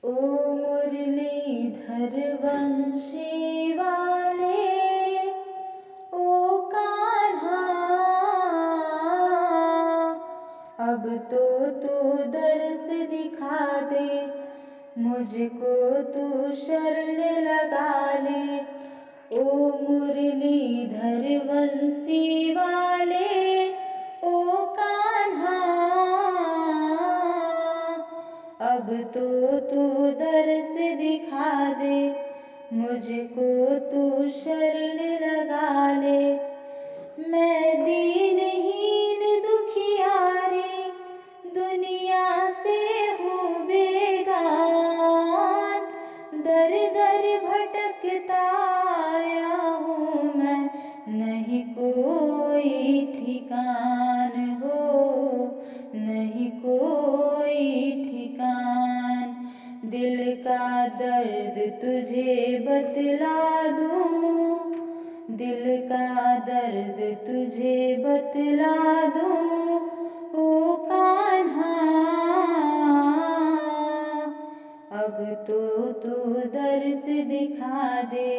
ओ मुरलीधर वंशी वाले, ओ कान्हा, अब तो तू दर्श दिखा दे, मुझको तू शरण लगा ले। ओ मुरलीधर वंशी वाले, ओ कान्हा, अब तो तू दर्श दिखा दे, मुझको तू शरण लगा ले। मैं दीनहीन दुखियारी, दुनिया से हूँ बेगान, दर दर भटकता आया हूँ मैं, नहीं कोई ठिकान हो, नहीं कोई ठिकान। दिल का दर्द तुझे बतला दूँ, दिल का दर्द तुझे बतला दूँ, ओ कान्हा, अब तो तू दर्श दिखा दे,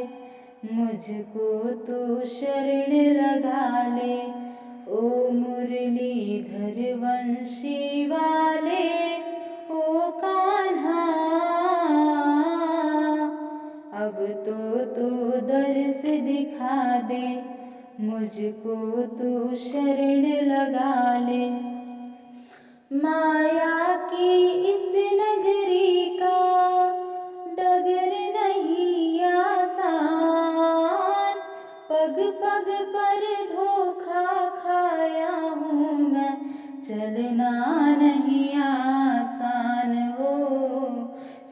मुझको तू शरण लगा ले। ओ मुरलीधर वंशी वाले, ओ कान्हा, अब तो तू दर्श दिखा दे, मुझको तू शरण लगा ले। माया की इस नगरी का डगर नहीं आसान, पग पग पर धोखा खाया हूँ मैं, चलना नहीं आसान हो,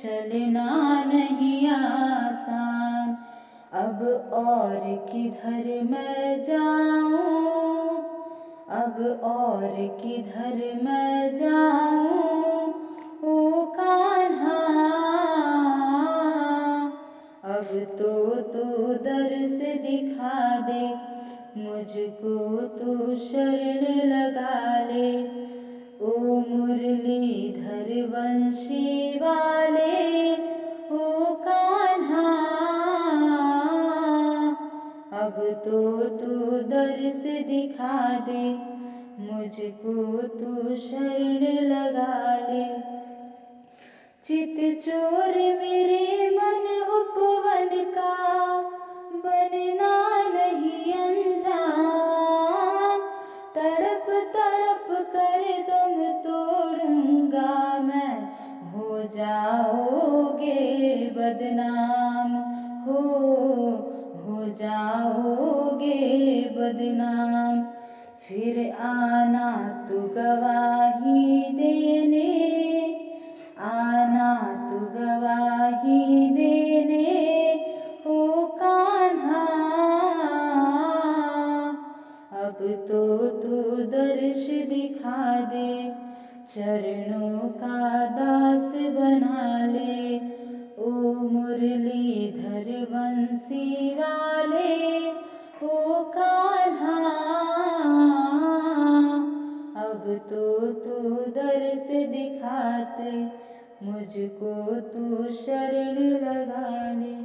चलना नहीं आसान। अब और किधर मैं जाऊँ, अब और किधर मैं जाऊँ, ओ कान्हा, अब तो तू दर्श दिखा दे, मुझको तू शरण लगा ले। ओ मुरलीधर वंशी वाले, ओ कान्हा, अब तो तू दर्श दिखा दे, मुझको तू शरण लगा ले। चित चोर मेरे मन उपवन का, बनना नहीं अनजान, तड़प तड़प कर दम तोड़ूंगा मैं, हो जाओगे बदनाम हो जाओगे बदनाम। फिर आना तू गवाही देने, आना तू गवाही देने, ओ कान्हा, अब तो तू दर्श दिखा दे, चरणों का दास बना ले। ओ मुरलीधर वंशी वाले, ओ कान्हा, अब तो तू दर्श दिखाते, मुझको तू शरण लगा ले।